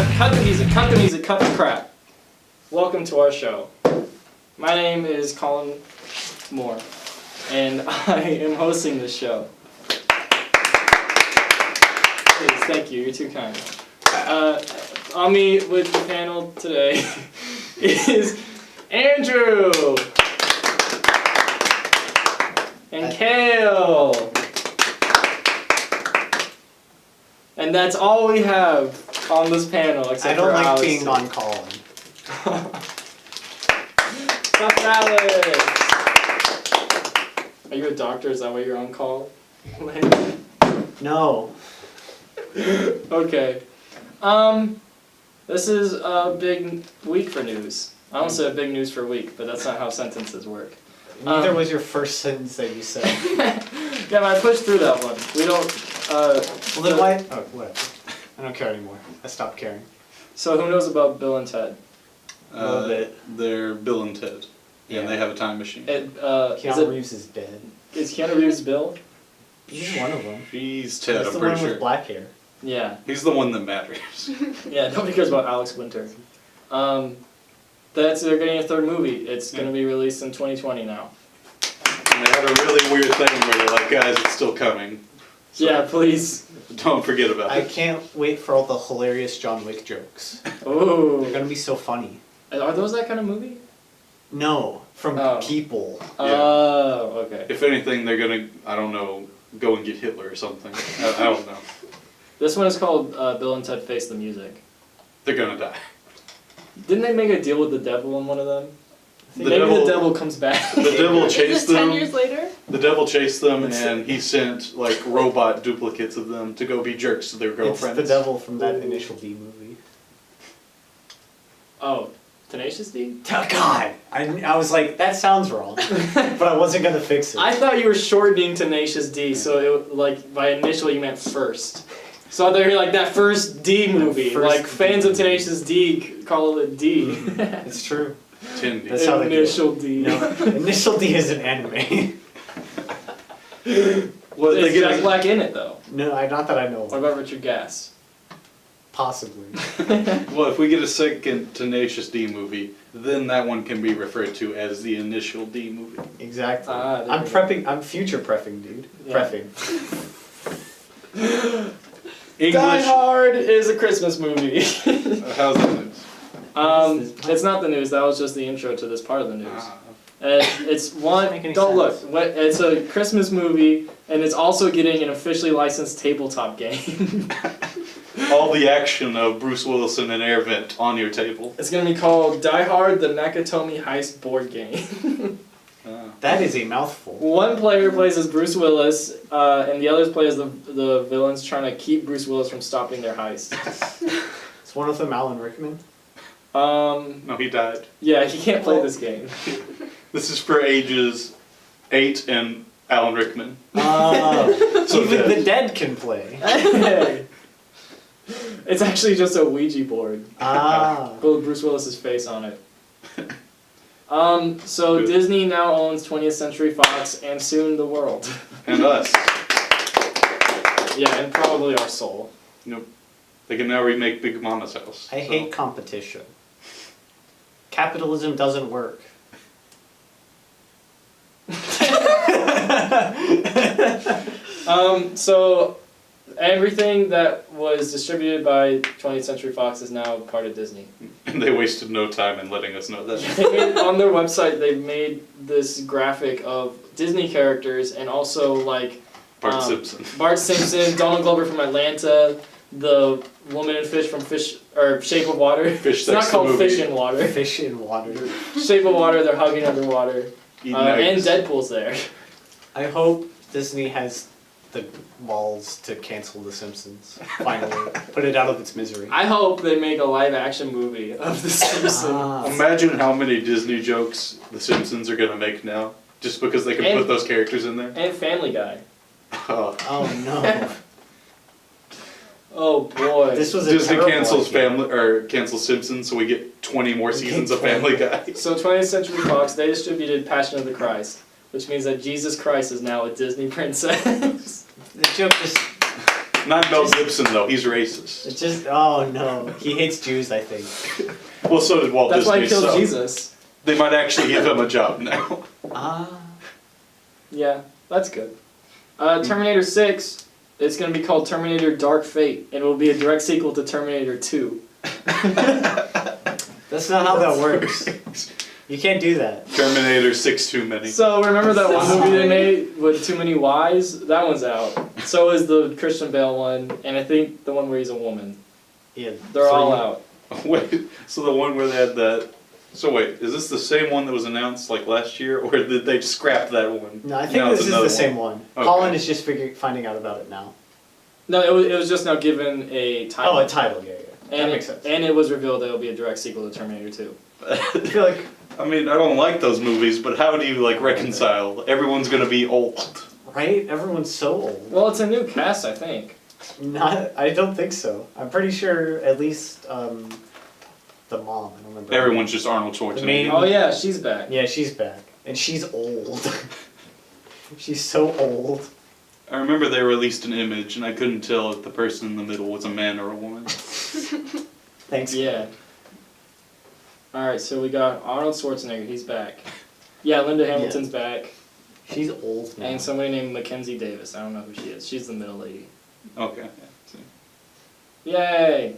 Cut the music, cut the crap. Welcome to our show. My name is Colin Moore, and I am hosting this show. Please, thank you, you're too kind. On me with the panel today is Andrew and Kale. And that's all we have on this panel, except for Alex. I don't like being on Colin. Stop Alex! Are you a doctor? Is that why you're on call? No. Okay. This is a big week for news. I almost said big news for week, but that's not how sentences work. Neither was your first sentence that you said. Yeah, but I pushed through that one. We don't, well then why? Oh, whatever. I don't care anymore. I stopped caring. So who knows about Bill and Ted? A little bit. They're Bill and Ted. Yeah. And they have a time machine. Keanu Reeves is dead. Is Keanu Reeves Bill? He's one of them. He's Ted, He's I'm the pretty one sure. with black hair. Yeah. He's the one that matters. Yeah, nobody cares about Alex Winter. They're getting a third movie. It's going to be released in 2020 now. And they have a really weird thing where they're like, guys, it's still coming. So Yeah, please. don't forget about I it. can't wait for all the hilarious John Wick jokes. Ooh. They're gonna be so funny. Are those that kind of movie? No, from Oh. people. Oh, okay. If anything, they're gonna, I don't know, go and get Hitler or something. I don't know. This one is called Bill and Ted Face the Music. They're gonna die. Didn't they make a deal with the devil in one of them? The Maybe devil- the devil comes back. The devil Is chased it 10 them. years later? The devil chased them, and he sent like robot duplicates of them to go be jerks to their It's girlfriends. the devil from that Initial D movie. Oh, Tenacious D? Oh, God! I was like, that sounds wrong. But I wasn't gonna fix it. I thought you were shortening Tenacious D, so it like by initial you meant first. So I thought you were like that first D movie. first Like fans D of Tenacious D call it D. It's true. Tindy. That's how they do it. Initial D. No, Initial D is an anime. Well, they Is get Jack a- Black in it though? No, not that I know What of. about Richard Gass? Possibly. Well, if we get a second Tenacious D movie, then that one can be referred to as the Initial D movie. Exactly. Ah, there I'm we go. prepping. I'm future prepping, dude. Yeah. Preffing. Die Hard is a Christmas movie. How's that news? It's not the news. That was just the intro to this part of the news. Ah. It's one. Doesn't make any Don't sense. look. It's a Christmas movie, and it's also getting an officially licensed tabletop game. All the action of Bruce Willis in an air vent on your table. It's gonna be called Die Hard: The Nakatomi Heist Board Game. That is a mouthful. One player plays as Bruce Willis, and the others play as the villains trying to keep Bruce Willis from stopping their heist. Is one of them Alan Rickman? No, he died. Yeah, he can't play this game. This is for ages 8 and Alan Rickman. Oh, So even dead. the dead can play. Hey. It's actually just a Ouija board. Ah. With Bruce Willis's face on it. So Good. Disney now owns 20th Century Fox and soon the world. And us. Yeah, and probably our soul. Nope. They can now remake Big Mama's House. I hate competition. Capitalism doesn't work. So everything that was distributed by 20th Century Fox is now part of Disney. And they wasted no time in letting us know that. On their website, they've made this graphic of Disney characters and also like Bart Simpson. Bart Simpson, Donald Glover from Atlanta, the woman and fish from Shape of Water. Fish It's not Sex the called movie. Fish in Water. Fish in water. Shape of Water, they're hugging underwater. Eating And eggs. Deadpool's there. I hope Disney has the balls to cancel The Simpsons. Finally, put it out of its misery. I hope they make a live action movie of The Simpsons. Ah. Imagine how many Disney jokes The Simpsons are gonna make now, just because they can And- put those characters in there. And Family Guy. Oh. Oh no! Oh boy. This was a Disney terrible cancels idea. cancels Simpsons, so we get 20 more We seasons get of Family Guy. So 20th Century Fox, they distributed Passion of the Christ, which means that Jesus Christ is now a Disney princess. The joke just Not Mel Gibson though. He's racist. It's just, oh no, he hates Jews, I think. Well, so did Walt That's Disney. why he killed so Jesus. they might actually give him a job now. Ah. Yeah, that's good. Terminator 6, it's going to be called Terminator Dark Fate, and it will be a direct sequel to Terminator 2. That's not how that works. You can't do that. Terminator 6 too many. So remember that one movie they made with Too Many Whys? That one's out. So is the Christian Bale one, and I think the one where he's a woman. Yeah. They're all out. Wait, so the one where they had that. So wait, is this the same one that was announced like last year, or did they scrap that one? No, I think Now this it's is another the same one. Okay. Colin is just finding out about it now. No, it was just now given a title. Oh, a title, yeah. That and makes sense. And it was revealed that it will be a direct sequel to Terminator 2. I feel like, I mean, I don't like those movies, but how do you like reconcile? Everyone's gonna be old. right? Everyone's so old. Well, it's a new cast, I think. I don't think so. I'm pretty sure at least the mom. I don't remember. Everyone's just Arnold The main- Schwarzenegger. Oh yeah, she's back. Yeah, she's back, and she's old. She's so old. I remember they released an image, and I couldn't tell if the person in the middle was a man or a woman. Thanks. Yeah. Alright, so we got Arnold Schwarzenegger, he's back. Yeah, Linda Hamilton's back. She's old now. And somebody named Mackenzie Davis. I don't know who she is. She's the middle lady. Okay. Yeah, Yay!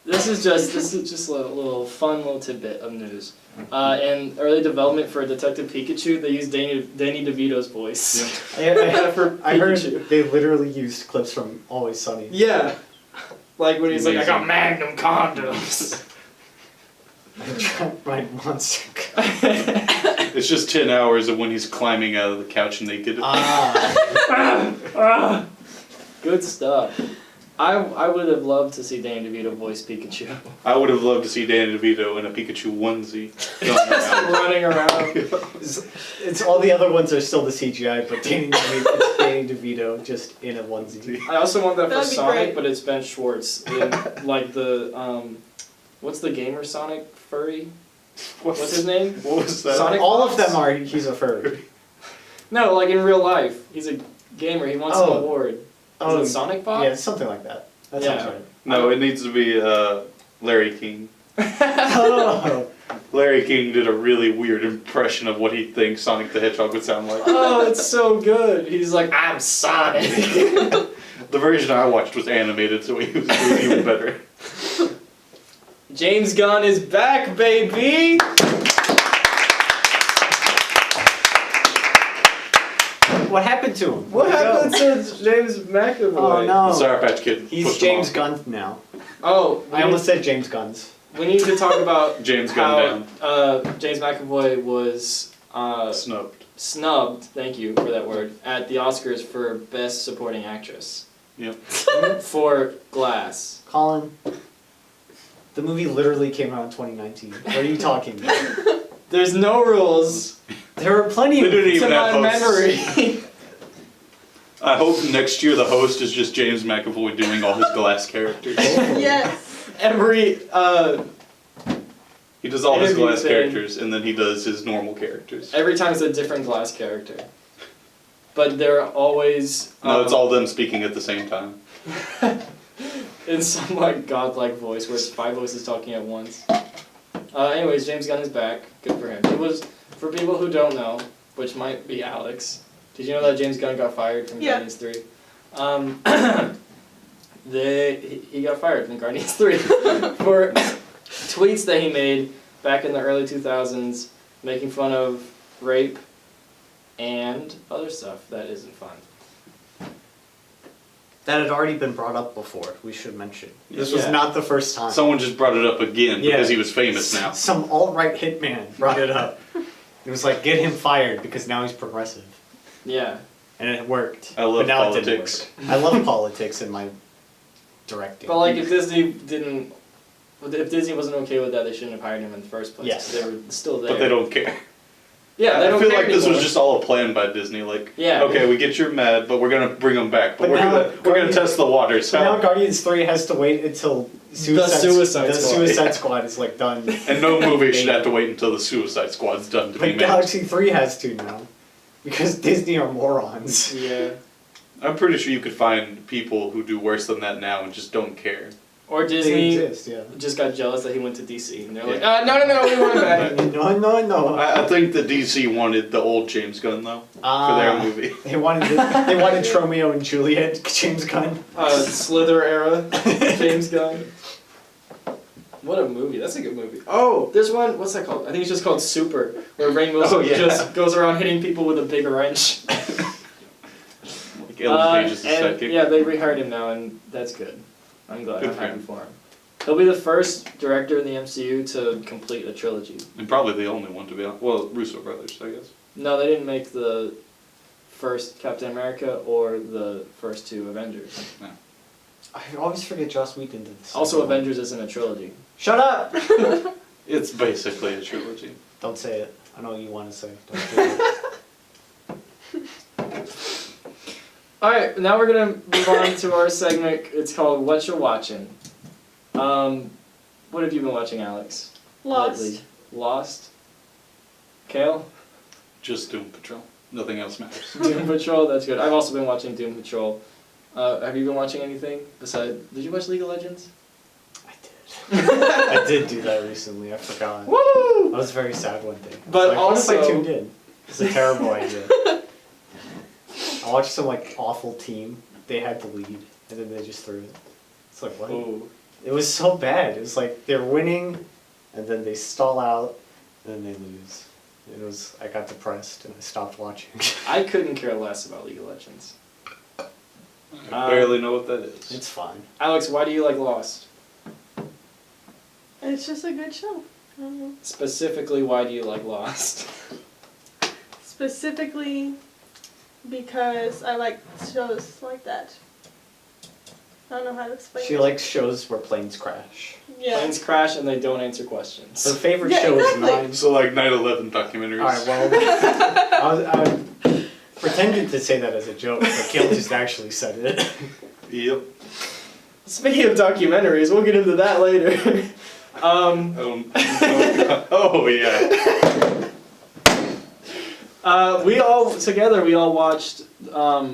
This is just a little fun little tidbit of news. In early development for Detective Pikachu, they used Danny DeVito's voice. For I heard Pikachu. they literally used clips from Always Sunny. Yeah. Like when he's like, I got Amazing. Magnum condoms. My monster. It's just 10 hours of when he's climbing out of the couch naked. Good stuff. I would have loved to see Danny DeVito voice Pikachu. I would have loved to see Danny DeVito in a Pikachu onesie. going around. Running around. It's all the other ones are still the CGI, but it's Danny DeVito just in a onesie. I also want that for That'd be Sonic, great. but it's Ben Schwartz. In, like the, what's the gamer Sonic furry? What's his name? What was that? Sonic All of Fox? them are. He's a furry. No, like in real life. He's a gamer. He wants an Oh. award. Oh, Is it Sonic Fox? Yeah, something like that. That Yeah. sounds right. No, it needs to be Larry King. Oh, Larry King did a really weird impression of what he thinks Sonic the Hedgehog would sound like. Oh, it's so good. He's like, I'm Sonic. The version I watched was animated, so it was even better. James Gunn is back, baby! what happened to him? What Where'd he happened go? to James McAvoy? Oh no. The Sour Patch Kid. He's pushed him James off. Gunn now. Oh, I almost said James Gunn's. we need to talk about James how Gunn James McAvoy was Snubbed. snubbed, thank you for that word, at the Oscars for Best Supporting Actress. Yep. For Glass. Colin, the movie literally came out in 2019. What are you talking about? There's no rules There are plenty They of. didn't to even have my hosts. memory. I hope next year the host is just James McAvoy doing all his Glass characters. Yes. Every, He does all his Interview Glass thing. characters, and then he does his normal characters. every time it's a different Glass character. But they're always... No, it's all them speaking at the same time. in some like godlike voice where it's 5 voices talking at once. Anyways, James Gunn is back. Good for him. It was, for people who don't know, which might be Alex, did you know that James Gunn got fired from Yeah. Guardians 3? He got fired from Guardians 3 for tweets that he made back in the early 2000s making fun of rape and other stuff that isn't fun. That had already been brought up before, we should mention. This was Yeah. not the first time. Someone just brought it up again Yeah. because he was famous now. Some alt-right hitman brought it up. It was like, get him fired because now he's progressive. Yeah. And it worked. I love but now politics. It didn't work. I love politics in my directing. But like if Disney wasn't okay with that, they shouldn't have hired him in the first place. Yes. They were still there. But they don't care. Yeah, they I don't feel care like this anymore. was just all a plan by Disney. Like, Yeah. okay, we get you're mad, but we're gonna bring them back. But, But now we're gonna Guardians- test the waters. So now How? Guardians 3 has to wait until Suicide the Squad. Suicide Yeah. Squad is like done. And no movie should have to wait until the Suicide Squad's done to be But made. Galaxy 3 has to now. Because Disney are morons. Yeah. I'm pretty sure you could find people who do worse than that now and just don't care. Or They Disney exist, yeah. just got jealous that he went to DC, and they're like, Yeah. no, we want him back. No. I think the DC wanted the old James Gunn though for their movie. They wanted Romeo and Juliet, James Gunn. Slither era, James Gunn. What a movie! That's a good movie. Oh, there's one. What's that called? I think it's just called Super, where Rainn Wilson just goes around hitting people with a big wrench. Like Ellen Page's and sidekick. yeah, they rehired him now, and that's good. I'm glad. Good I'm for happy him. for him. He'll be the first director in the MCU to complete a trilogy. And probably the only one to be honest. Well, Russo brothers, I guess. No, they didn't make the first Captain America or the first two Avengers. I always forget Joss Whedon did this. Also, Avengers isn't a trilogy. Shut up! It's basically a trilogy. Don't say it. I know what you want to say. Don't do it. Alright, now we're gonna move on to our segment. It's called What You're Watching. What have you been watching, Alex? Lost. Lately? Lost? Kale? Just Doom Patrol. Nothing else matters. Doom Patrol, that's good. I've also been watching Doom Patrol. Have you been watching anything besides... Did you watch League of Legends? I did. I did do that recently. I forgot. Woo! I was very sad one day. But What if I also- tuned in? It's a terrible idea. I watched some awful team. They had the lead, and then they just threw it. It's like what? Ooh. It was so bad. It was like they're winning, and then they stall out, and then they lose. It was. I got depressed and I stopped watching. I couldn't care less about League of Legends. I barely know what that is. It's fine. Alex, why do you like Lost? It's just a good show. I don't know. Specifically, why do you like Lost? Specifically because I like shows like that. I don't know how to explain She it. likes shows where planes crash. Yeah. Planes crash and they don't answer questions. Her favorite Yeah, show exactly. is Nine. So like 9/11 documentaries. Alright, well, I pretended to say that as a joke, but Kale just actually said it. Yep. Speaking of documentaries, we'll get into that later. Oh yeah. We all watched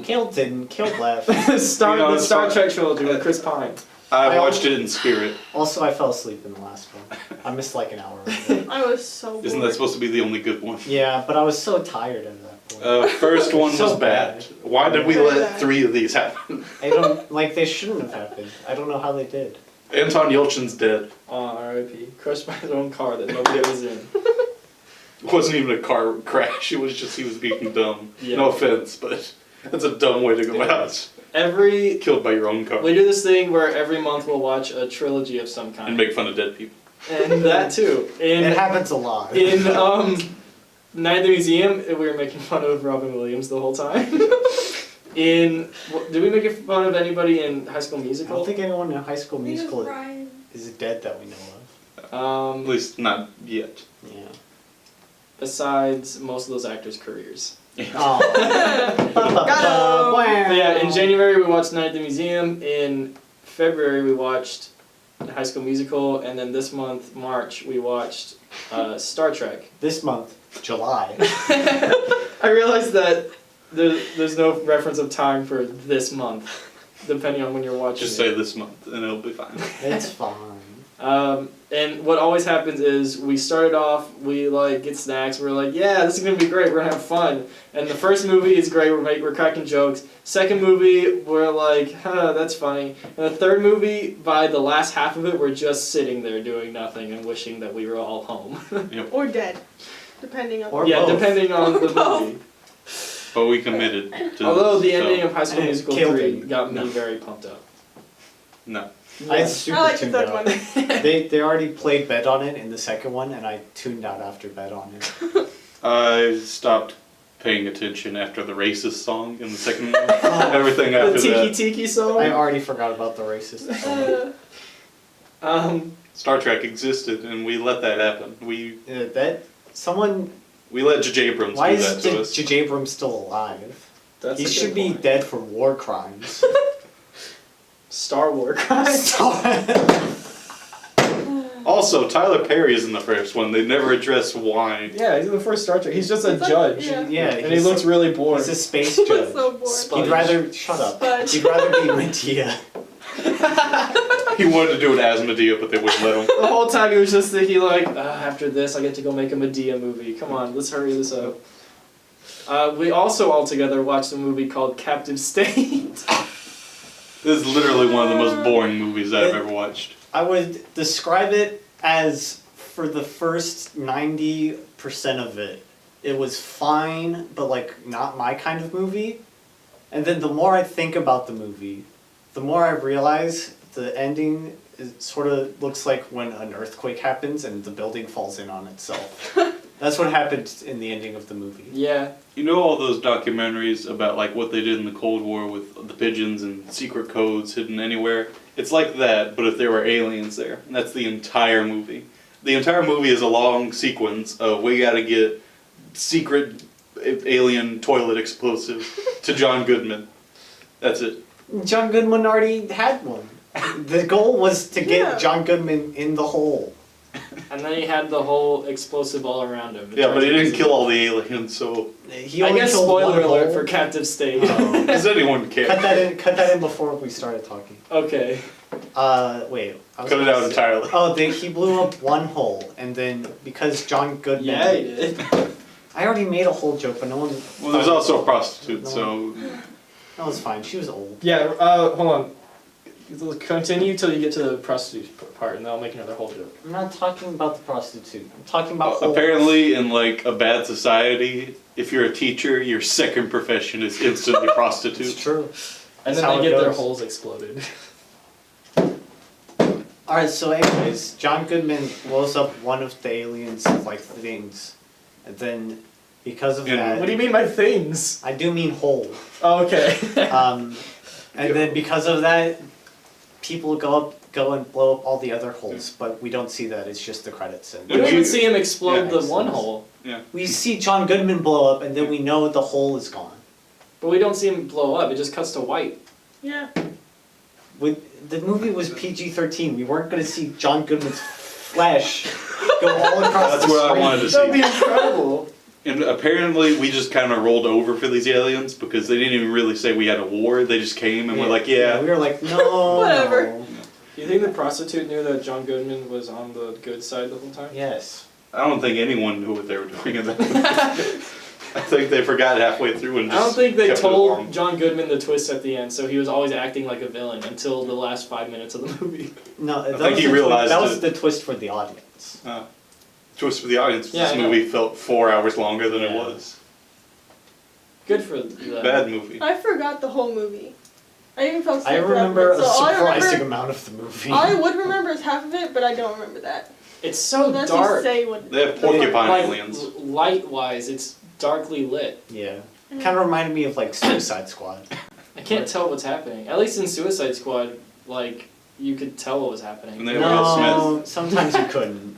Kale didn't. Kale left. You know, the it's Star fun. Trek trilogy with Chris Pine. I watched it in spirit. Also, I fell asleep in the last one. I missed like an hour of it. I was so bored. Isn't that supposed to be the only good one? Yeah, but I was so tired at that point. First one So was bad. bad. Why did we Very let bad. 3 of these happen? I don't, they shouldn't have happened. I don't know how they did. Anton Yelchin's dead. R.I.P. Crushed by his own car that nobody was in. It wasn't even a car crash, it was just he was being dumb. Yeah. No offense, but that's a dumb way to go out. Killed by your own car. We do this thing where every month we'll watch a trilogy of some kind. And make fun of dead people. And that too. It happens a lot. In Night at the Museum, we were making fun of Robin Williams the whole time. Did we make fun of anybody in High School I Musical? don't think anyone in High School I think it was Musical Ryan. is dead that we know At least not yet. of. Yeah. Besides most of those actors' careers. Oh. But yeah, in January we watched Night at the Museum. In February we watched High School Musical, and then this month, March, we watched Star Trek. This month, July. I realized that there's no reference of time for this month, depending on when you're watching Just it. say this month and it'll be fine. It's fine. And what always happens is we started off, we get snacks, we're like, yeah, this is gonna be great, we're gonna have fun. And the first movie is great, we're cracking jokes. Second movie, we're like, huh, that's funny. And the third movie, by the last half of it, we're just sitting there doing nothing and wishing that we were all home. Or dead. Depending on Or yeah, both. depending on the Both. movie. But we committed to Although the this, so- ending of High School Musical Killed 3 it. got me No. very pumped up. No. I Yeah. super I like the tuned third out. one. They already played bet on it in the second one, and I tuned out after bet on it. I stopped paying attention after the racist song in the second one. Everything The after Tiki that. Tiki song? I already forgot about the racist song. Star Trek existed and we let that happen. We let J.J. Abrams Why do that is to us. J.J. Abrams still alive? That's He a good should be point. dead for war crimes. Star Wars. Also, Also, Tyler Perry is in the first one. They never address why. Yeah, he's in the first Star Trek. He's just a He's like- judge. yeah. Yeah, And he looks really bored. He's a space He judge. was so bored. Sponge. He'd rather shut up. Sponge. He'd rather be Medea. He wanted to do it as Medea, but they wouldn't let him. The whole time he was just thinking like, after this I get to go make a Medea movie. Come on, let's hurry this up. We also all together watched a movie called Captive State. This is literally one of the most boring movies I've ever watched. I would describe it as, for the first 90% of it, it was fine, but like not my kind of movie. And then the more I think about the movie, the more I realize the ending sort of looks like when an earthquake happens and the building falls in on itself. That's what happened in the ending of the movie. Yeah. You know all those documentaries about like what they did in the Cold War with the pigeons and secret codes hidden anywhere? It's like that, but if there were aliens there. And that's the entire movie. The entire movie is a long sequence of we gotta get secret alien toilet explosive to John Goodman. That's it. John Goodman already had one. The goal was to get Yeah. John Goodman in the hole. And then he had the whole explosive all around him. Yeah, but he didn't kill all the aliens, so He I only guess killed spoiler one alert hole. for Captive State. Oh. does anyone care? Cut that in before we started talking. Okay. Wait. I was Cut it gonna out say- entirely. Oh, he blew up one hole, and then because John Goodman. Yeah, he did. I already made a whole joke, but no one. Well, there's also a prostitute, so That was fine. She was old. Yeah, hold on. Continue till you get to the prostitute part, and then I'll make another whole joke. I'm not talking about the prostitute. I'm talking about holes. apparently in like a bad society, if you're a teacher, your second profession is instantly It's prostitute. true. And That's then how they it get their goes. holes exploded. Alright, so anyways, John Goodman blows up one of the aliens like things, and then because of And- that, What do you mean by things? I do mean hole. Oh, okay. And then because of that, people go and blow up all the other holes, but we don't see that. It's just the credits. We don't even see him explode Yeah, the makes one sense. hole. We see John Goodman blow up, and then we know the hole is gone. But we don't see him blow up, it just cuts to white. Yeah. The movie was PG-13. We weren't going to see John Goodman's flesh go all across That's the what I screen. wanted to That'd be see. incredible. And apparently we just kind of rolled over for these aliens because they didn't even really say we had a war. They just came and we're like, yeah. We were like, no. Whatever. no. Do you think the prostitute knew that John Goodman was on the good side the whole time? Yes. I don't think anyone knew what they were doing in that. I think they forgot halfway through and I just don't think they kept it told along. John Goodman the twist at the end, so he was always acting like a villain until the last 5 minutes of the movie. No, that think was he the realized that was it. the twist for the audience. Twist for the audience. Yeah, This I know. movie felt 4 hours longer than it Yeah. was. Good for them. Bad movie. I forgot the whole movie. I even fell asleep. I for half of remember it, a so all I surprising remember, amount of the movie. all I would remember is half of it, but I don't remember that. It's so Unless dark. you say what. They have porcupine Like, aliens. light-wise, it's darkly lit. Yeah. Kind of reminded me of like Suicide Squad. I can't tell what's happening. At least in Suicide Squad, like, you could tell what was happening. And they were Will No, sometimes you couldn't.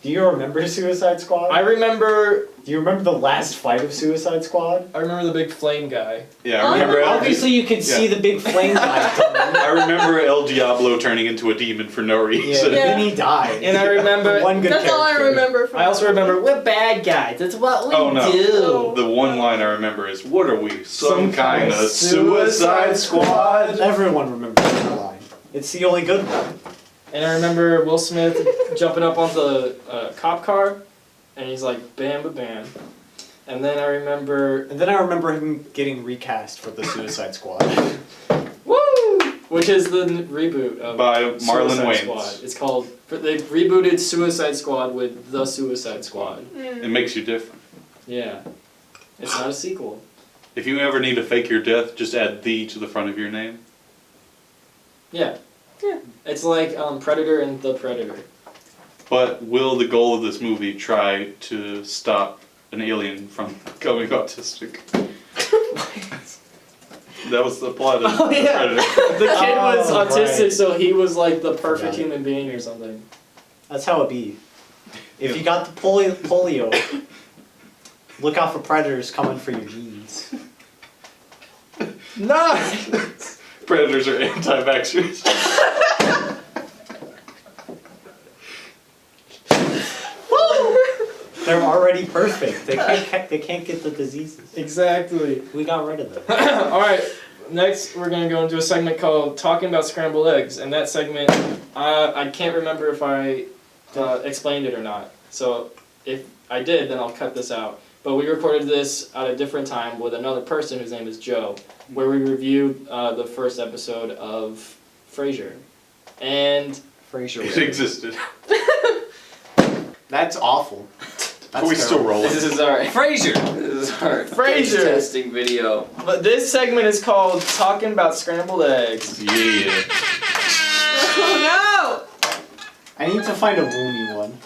Do you remember Suicide Squad? I remember Do you remember the last fight of Suicide Squad? the big flame guy. Yeah, I remember Obviously, you could see the big flame guy. I remember El Diablo turning into a demon for no Yeah, reason. Yeah. then he died. And I remember- One good That's all I character. remember from. I also remember, we're bad guys, that's what we Oh, no. do. The one line I remember is, "What are we? Some Some kind kind of of Suicide Squad?" Everyone remembers that line. It's the only good one. And I remember Will Smith jumping up on the cop car, and he's like, bam, ba bam. And then I remember, And then I remember him getting recast for the Suicide Squad. woo! Which is the reboot of By Marlon Suicide Wayans. Squad. It's called, they rebooted Suicide Squad with The Suicide Squad. It makes you different. Yeah. It's not a sequel. If you ever need to fake your death, just add "the" to the front of your name. Yeah. Yeah. It's like Predator and The Predator. But will the goal of this movie try to stop an alien from becoming autistic? That was the plot of Oh, The yeah. Predator. The kid was Oh, autistic, right. so he was like the perfect Forgot it. human being or something. That's how it be. If you got the polio, look out for predators coming for your genes. Nice! Predators are anti-vaxxers. They're already perfect. They can't get the diseases. Exactly. We got rid of them. All right. Next, we're gonna go into a segment called "Talking About Scrambled Eggs," and that segment, I can't remember if I explained it or not. So if I did, then I'll cut this out. But we recorded this at a different time with another person whose name is Joe, where we reviewed the first episode of Frasier, and Frasier. It existed. That's awful. Are we still rolling? This is our Frasier. This is our Frasier. testing video. but this segment is called "Talking About Scrambled Eggs." Yeah. Oh I need to find a Woomy one.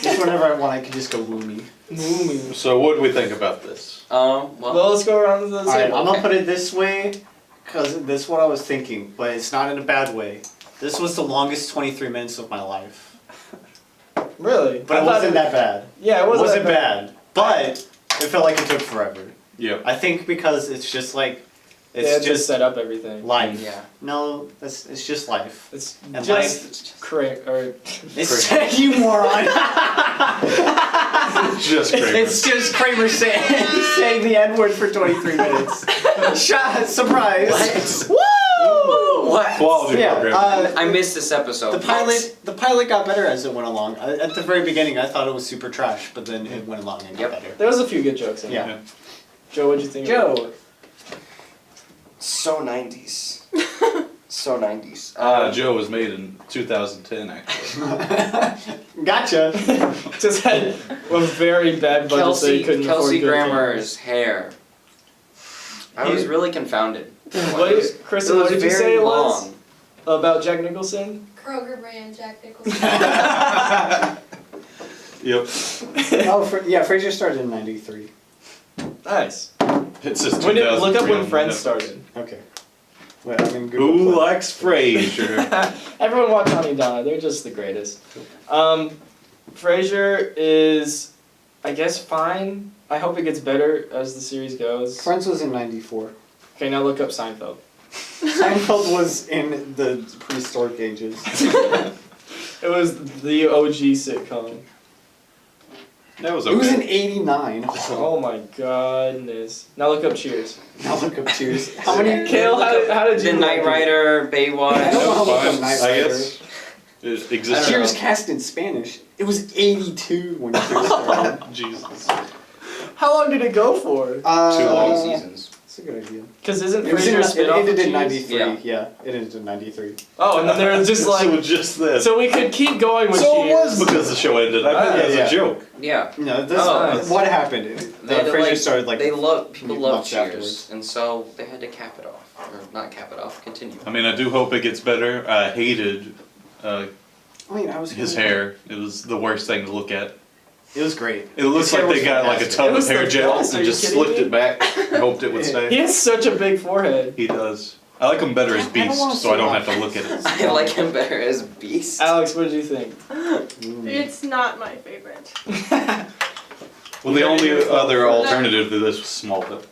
Just whenever I want, I can just go Woomy. Moomy. So what do we think about this? Well, Well, let's go around the Alright, table. I'm gonna put it this way, because this is what I was thinking, but it's not in a bad way. This was the longest 23 minutes of my life. Really? But I it thought wasn't that bad. Yeah, it It wasn't, wasn't that bad. But it felt like it took forever. Yeah. I think because it's just like, They had it's to just set up everything. life. yeah. No, it's just life. It's And just or It's you moron. Just Kramer. It's just Kramer saying the N word for 23 minutes. Shot, surprise. Woo! What? Quality Yeah, program. I missed this episode. the pilot got better as it went along. At the very beginning, I thought it was super trash, but then it went along and got Yep. better. there was a few good jokes in Yeah. there. Joe, what'd you think? Joe. So 90s. So 90s. Joe was made in 2010, actually. Gotcha. Just had a very bad budget, so he couldn't Kelsey afford good Grammer's hair. I was really confounded. cameras. What, Kristen, It what was did you very say it was long. about Jack Nicholson? Kroger brand Jack Nicholson. Yep. Frasier started in '93. Nice. It says When did, look up 2003 when on Friends Netflix. started. Okay. Wait, I'm in Google. Who Play. likes Frasier? Everyone watch Honey Donna. They're just the greatest. Frasier is, I guess, fine. I hope it gets better as the series goes. Friends was in '94. Okay, now look up Seinfeld. Seinfeld was in the prehistoric ages. It was the OG sitcom. That was It was in okay. '89. Oh my goodness. Now look up Cheers. Now look up Cheers. How many? Kale, how did you The Knight like it? Rider, I Baywatch. don't know how to look Fine, up Knight I Rider. guess. It exists. Cheers cast in Spanish. It was '82 when Cheers started. Jesus. How long did it go for? Too long. Long seasons. That's a good idea. Because isn't It was in, Frasier it spin off ended in Cheers? '93. Yeah. Yeah, it ended in '93. Oh, and then there was just So like, just this. so we could keep going with So it Cheers. was because the show ended. I meant it as Yeah. a joke. Yeah. No, this Oh, nice. what happened? Frasier started like they love people few love months Cheers, afterwards. and so they had to cap it off, or not cap it off, continue. I mean, I do hope it gets better. I hated I mean, I was his gonna- hair. It was the worst thing to look at. It was great. It looks His hair like they was got like a fantastic. tub It of was hair the gel best, are and you just kidding slicked me? it back. I hoped it would He stay. has such a big forehead. He does. I like him better as I don't wanna Beast, so I see don't that. have to look at it. I like him better as Beast. Alex, what did you think? It's not my favorite. Well, the only other alternative to this was Smallville.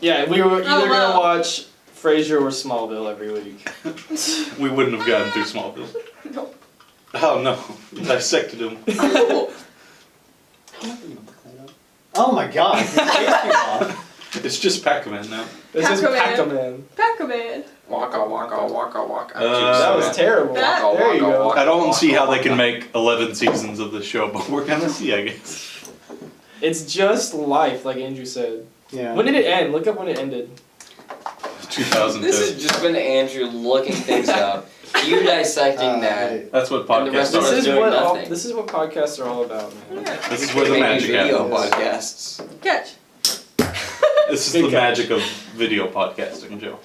Yeah, we were either wow. gonna watch Frasier or Smallville every week. We wouldn't have gotten through Smallville. Nope. Oh no, dissected him. Oh my god! His face came off. It's just Pac-Man now. This is Pac-Man. Pac-Man. Pac-Man. Waka waka waka waka. That was terrible. That- There you go. I don't see how they can make 11 seasons of the show, but we're gonna see, I guess. It's just life, like Andrew said. Yeah. When did it end? Look up when it ended. 2010. This has just been Andrew looking things up, you dissecting that. That's what And the rest podcasts of This are. us is doing what nothing. this is what podcasts are all about, man. Yeah. This is where the Maybe magic video happens. podcasts. Catch. This is Good the catch. magic of video podcasting, Joe.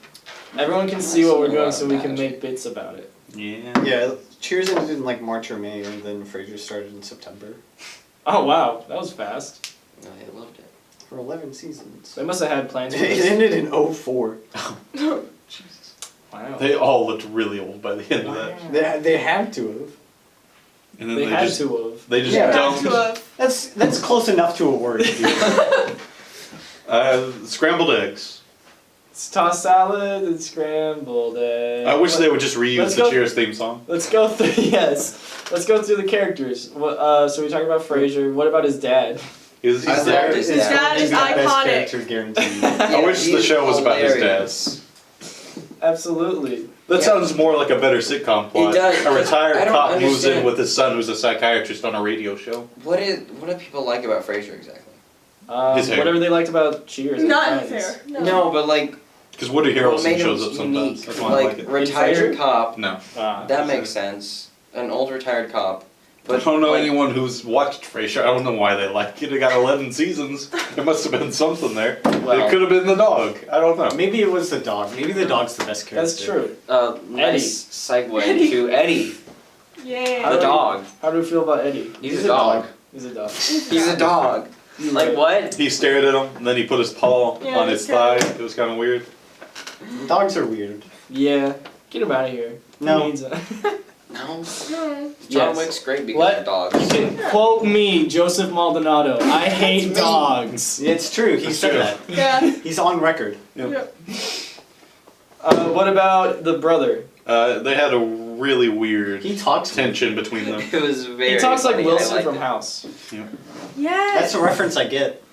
Everyone can see what we're doing, Love so we can magic. make bits about it. Yeah. Yeah. Cheers ended in like March or May, and then Frasier started in September Oh wow, that was fast. No, they loved it. for 11 seasons. They must have had plans for It this. ended in 04. Wow. They all looked really old by the end of that. They had to have. And then They they, had just to have. they just Yeah. dumped That's close enough to a word. Dude. scrambled eggs. It's tossed salad and scrambled eggs. I wish they would just reuse Let's the go- Cheers theme song. Let's go through. Yes. let's go through the characters. What? So we talked about Frasier. What about his dad? He's I there. loved his His dad. Dad is the best iconic. character guaranteed. I wish the he's show was about his dad. hilarious. Absolutely. That Yeah. sounds more like a better sitcom plot. does, A retired I don't cop moves in understand. with his son, who's a psychiatrist, on a radio show. What do people like about Frasier exactly? His hair. Whatever they liked about Cheers. and Not Friends. fair. No, but like, Because Woody what Harrelson made him shows up sometimes. unique? That's why I like Like it. retired Frasier? cop. No. Ah. That makes sense. An old retired cop. I don't know like, anyone who's watched Frasier. I don't know why they like it. It got 11 seasons. There must have been something there. Well- It could have been the dog. I don't know. Maybe it was the dog. Maybe the dog's the best character. That's true. Nice segue Eddie. to Eddie, Yeah. the dog. How do we feel about Eddie? He's a dog. He's a dog. He's a dog. Like what? He stared at him, and then he put his paw Yeah, on his it's thigh. kinda- It was kind of weird. Dogs are weird. Yeah. Get him out of here. Who No. needs a- No. Hmm. John Yes. Wick's great because What? of dogs. You can quote me, Joseph Maldonado. I hate me. dogs. It's true. He That's said true. that. Yeah. He's on record. Yep. What about the brother? They had a really weird He talks weird. tension between them. It was very. He talks like funny. I Wilson liked from it. House. Yes. That's a reference I get.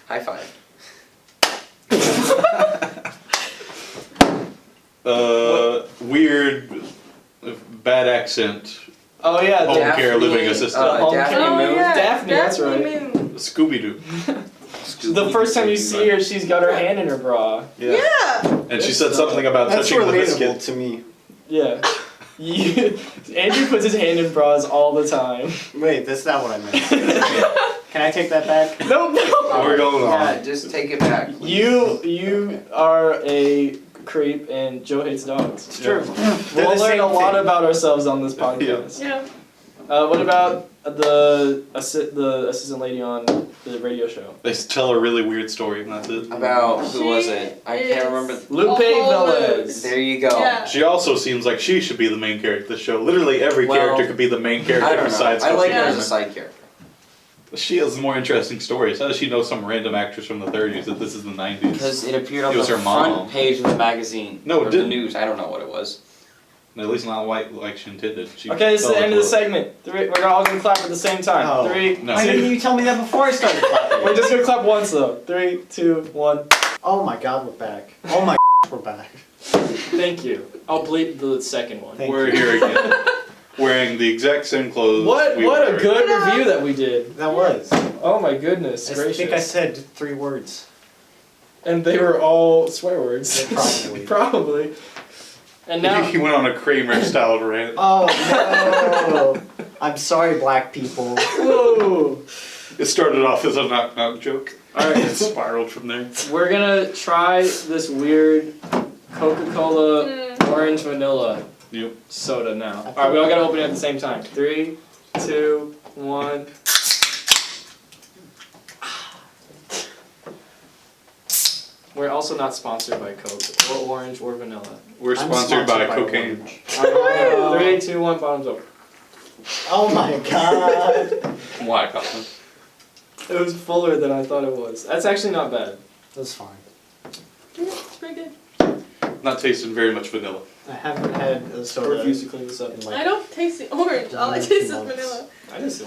High five. Weird, bad accent. Oh yeah, Home Daphne. care living assistant. Home Daphne care. Oh, Moon. yeah. Daphne, that's right. Moon. Scooby Doo. The first time you see her, she's got her hand in her bra. Yeah. And she said something about That's touching the relatable biscuit. to me. Yeah. Andrew puts his hand in bras all the time. Wait, that's not what I meant. Can I take that back? No, no. We're going Yeah, on. just take it back. please. You are a creep, and Joe hates dogs. It's true. We'll the learn same a lot thing. about ourselves on this podcast. Yeah. What about the assistant lady on the radio show? They tell a really weird story, and that's it. About who She was it? I is- can't remember. Lupe Oh, Velez. There you go. Yeah. She also seems like she should be the main character of the show. Literally every Well, character could be the main I character don't know. besides I like Kelsey her as a Grammer. side character. She has more interesting stories. How does she know some random actress from the 30s that this is the 90s? Because it appeared on It was the her front mom. page of the magazine. No, it or the didn't. news. I don't know what it was. At least not white like she intended. She Okay, this is fell the end of the into segment. We're all gonna clap at the same time. Oh. 3, No. Why 2. didn't you tell me that before I started clapping? We're just gonna clap once though. 3, 2, 1. Oh my god, we're back. Oh my we're back. Thank you. I'll bleep the second one. Thank We're you. here again, wearing the exact same clothes. What we what a were. good review that we did. That was. Oh my goodness I gracious. think I said 3 words. And they were all swear words. Yeah, probably. Probably. And now He went on a Kramer style rant. Oh no! I'm sorry, black people. whoa. It started off as a knock knock joke. Alright. It spiraled from there. We're gonna try this weird Coca-Cola Mm. orange vanilla Yep. soda now. Alright, we all gotta open it at the same time. 3, 2, 1. We're also not sponsored by Coke, or orange, or vanilla. We're I'm sponsored by sponsored cocaine. Orange. Alright, 3, 2, 1, bottoms up. Oh my god. Why, Colin? It was fuller than I thought it was. That's actually not bad. That's fine. Yeah, it's pretty good. Not tasting very much vanilla. I haven't had a I soda refuse to clean this up. in I like don't taste the orange. All I Months taste is and months. vanilla. I just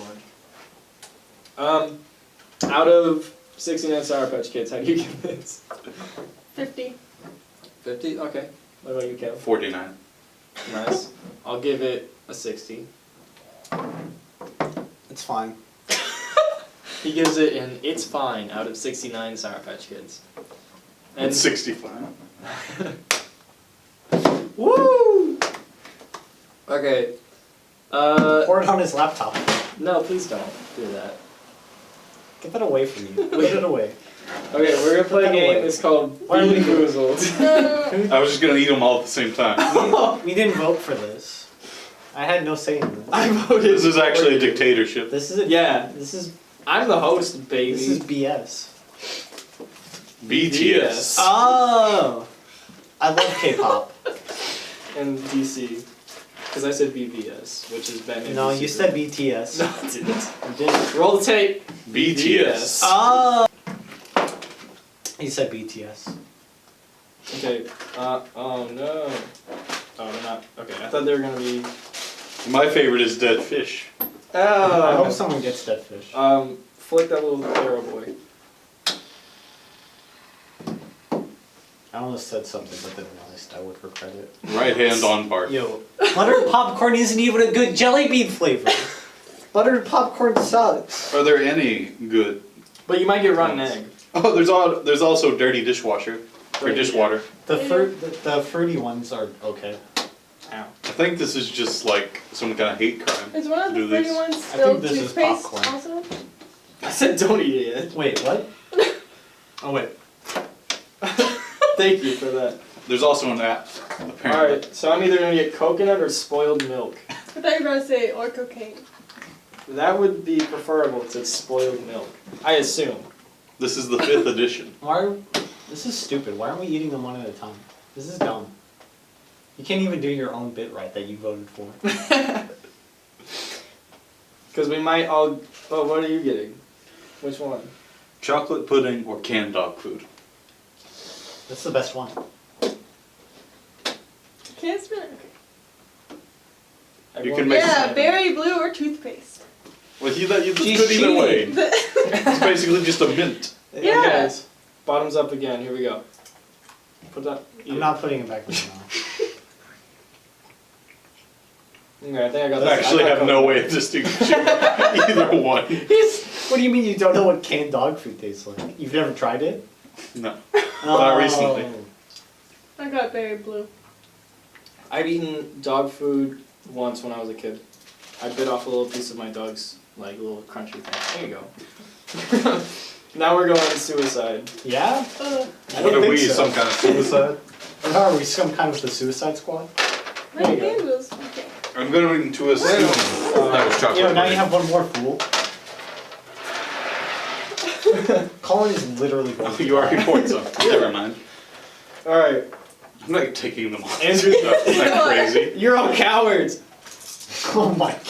orange. Out of 69 Sour Patch Kids, how do you give this? 50. 50? Okay. What about you, Kev? 49. Nice. I'll give it a 60. it's fine. He gives it an it's fine out of 69 Sour Patch Kids. And It's 65. woo! Okay. Pour it on his laptop. No, please don't do that. Get that away from you. Put it away. Okay, we're gonna play a that game. away. It's called Why are we Bean doing Boozled. I was just gonna eat them all at the same time. We didn't vote for this. I had no say in this. I voted. This is actually a dictatorship. This is it. Yeah, This is I'm the host, baby. this is BS. BTS. Oh. I love K-pop. And DC. Because I said BVS, which is Batman. No, v you said BTS. No, I didn't. You didn't. Roll the tape. BTS. Oh. You said BTS. Okay. Oh no. Oh, they're not. Okay, I thought they were gonna be My favorite is dead fish. I hope Oh. someone gets dead fish. Flick that little arrow boy. I almost said something, but then realized I would regret it. Right hand on bar. Yo, buttered popcorn isn't even a good jelly bean flavor. Buttered popcorn sucks. Are there any good? But you might get rotten egg. Oh, there's also dirty dishwasher or dishwater. The fruity ones are okay. Ow. I think this is just like some kind of hate crime. Is one of Do the pretty these. ones I still think this is toothpaste popcorn. also? I said don't eat it yet. Wait, what? Oh wait. Thank you for that. There's also an app, apparently. Alright, so I'm either gonna get coconut or spoiled milk. I thought you were gonna say or cocaine. That would be preferable to spoiled milk. I assume. This is the 5th edition. This is stupid. Why aren't we eating them one at a time? This is dumb. You can't even do your own bit right that you voted for. Because we might all. Oh, what are you getting? Which one? Chocolate pudding or canned dog food? That's the best one. Can't spin it. You Everyone can make- gets Yeah, it. berry blue or toothpaste. Well, that's She's good either way. cheating. It's basically just a mint. Yeah. Okay, guys. Bottoms up again. Here we go. Put that. I'm not putting it back in the mouth. Okay, I think I got I this. actually got have no coconut. way of distinguishing either one. What do you mean you don't know what canned dog food tastes like? You've never tried it? No. Oh. Not recently. I got berry blue. I've eaten dog food once when I was a kid. I bit off a little piece of my dog's like little crunchy thing. There you go. Now we're going suicide. Yeah? Ugh. I What don't are think we, so. some kind of suicide? Or are we some kind of the Suicide Squad? My There you go. hand was okay. I'm going to assume that was chocolate Yo, now you pudding. have one more fool. Colin is literally going Oh, to you already die. poured some. Never mind. Alright. I'm not taking them off. Andrew- That's not crazy. You're all cowards! Oh my god.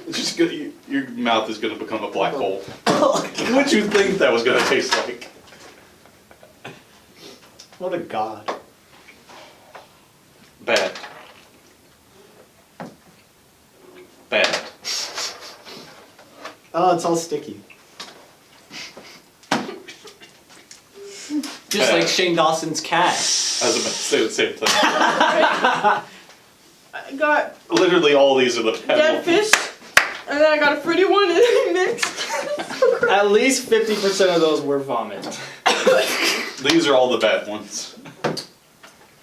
It's just good. Your mouth is going to become a black hole. What'd you think that was going to taste like? What a god. Bad. Bad. Oh, it's all sticky. Just like Shane Dawson's cat. I was about to say the same thing. I got Literally all these are the bad dead ones. fish, and then I got a fruity one and then mixed. At least 50% of those were vomit. These are all the bad ones.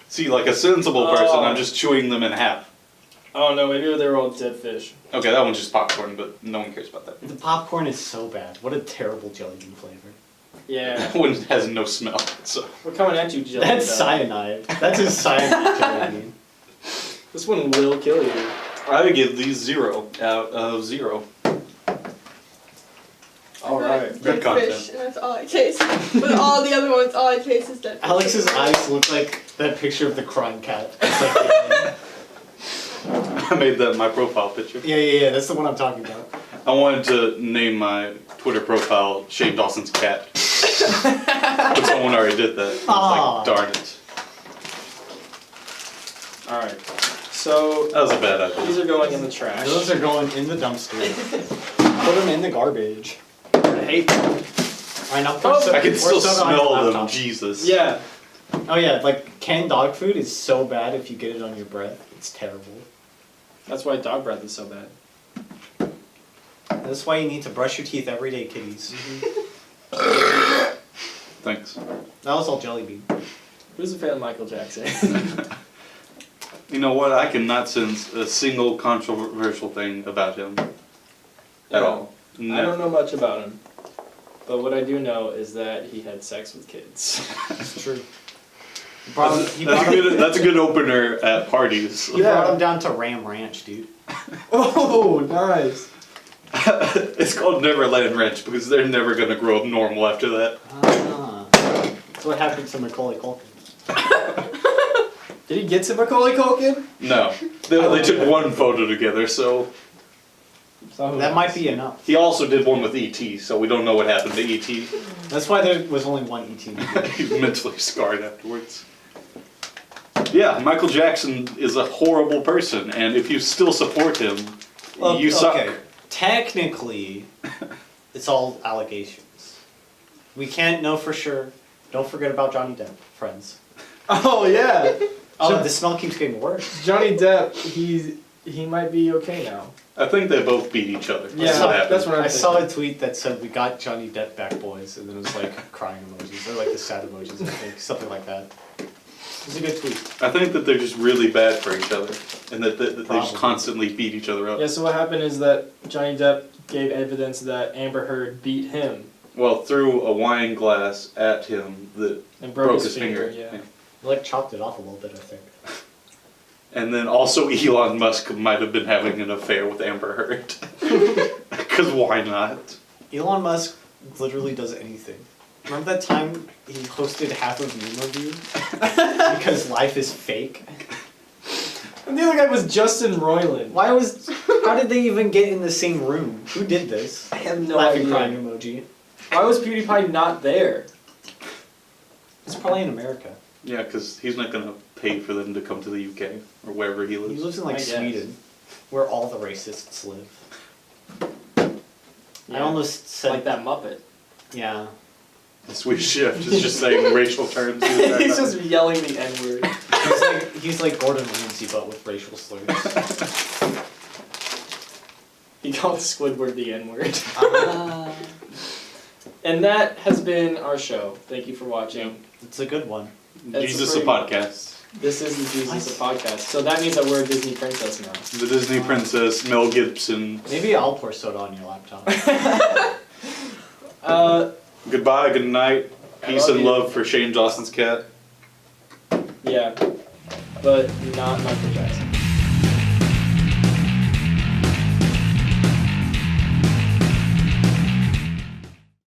See, like a sensible person, Oh. I'm just chewing them in half. Oh no, maybe they were all dead fish. Okay, that one's just popcorn, but no one cares about that. The popcorn is so bad. What a terrible jelly bean flavor. Yeah. That one has no smell, so. We're coming at you, Jelly. That's Bell. cyanide. That's a cyanide jelly bean. This one will kill you. I would give these 0 out of 0. Alright. Dead Good content. fish, and that's all I taste. But all the other ones, all I taste is dead fish. Alex's eyes look like that picture of the crying cat. It's like- I made that my profile picture. yeah, that's the one I'm talking about. I wanted to name my Twitter profile Shane Dawson's Cat. But someone already did that. I Aw. was like, darn it. Alright. So, That was a bad these idea. are going in the trash. Those are going in the dumpster. Put them in the garbage. I hate them. Alright, now pour Oh, soda- I can pour still soda on your smell them, laptop. Jesus. Yeah. Oh yeah, like canned dog food is so bad if you get it on your breath. It's terrible. That's why dog breath is so bad. That's why you need to brush your teeth every day, kiddies. Thanks. That was all jelly bean. Who's a fan of Michael Jackson? You know what? I cannot sense a single controversial thing about him. At No. all. I don't know much about him. But what I do know is that he had sex with kids. That's true. That's a good opener at parties. He brought him down to Ram Ranch, dude. Oh, nice. It's called Neverland Ranch because they're never gonna grow up normal after that. Ah. That's what happened to Macaulay Culkin. Did he get to Macaulay Culkin? No, they took one photo together. So That might be enough. he also did one with ET. So we don't know what happened to ET. That's why there was only one ET movie. He's mentally scarred afterwards. Yeah, Michael Jackson is a horrible person, and if you still support him, you suck. Okay. Technically, it's all allegations. We can't know for sure. Don't forget about Johnny Depp, friends. Oh yeah. Oh, the smell keeps getting worse. Johnny Depp, he might be okay now. I think they both beat each other. Yeah, That's what happened. that's what I'm I thinking. saw a tweet that said we got Johnny Depp back, boys, and then it was like crying emojis or like the sad emojis, I think, something like that. It was a good tweet. I think that they're just really bad for each other, and that they just Probably. constantly beat each other up. Yeah, so what happened is that Johnny Depp gave evidence that Amber Heard beat him Well, threw a wine glass at him that and broke his finger. Yeah. He like chopped it off a little bit, I think. And then also Elon Musk might have been having an affair with Amber Heard. Because why not? Elon Musk literally does anything. Remember that time he hosted half of Meme Review? Because life is fake? And the other guy was Justin Roiland. How did they even get in the same room? Who did this? I have no Laughing idea. crying emoji. Why was PewDiePie not there? It's probably in America. Yeah, because he's not going to pay for them to come to the UK or wherever he He lives. lives in like I guess. Sweden, where all the racists live. Yeah. I almost said Like that Muppet. Yeah. The Swedish chef is just saying racial terms. He's just yelling the N-word. He's like Gordon Ramsay but with racial slurs. He called Squidward the N-word. And that has been our show. Thank you for watching. It's a good one. That's Jesus a a pretty- podcast. This is the Jesus a podcast. So that means that we're a Disney princess now. The Disney princess, Mel Gibson. Maybe I'll pour soda on your laptop. Goodbye, good night. I Peace love and you. love for Shane Dawson's cat. Yeah. But not Michael Jackson.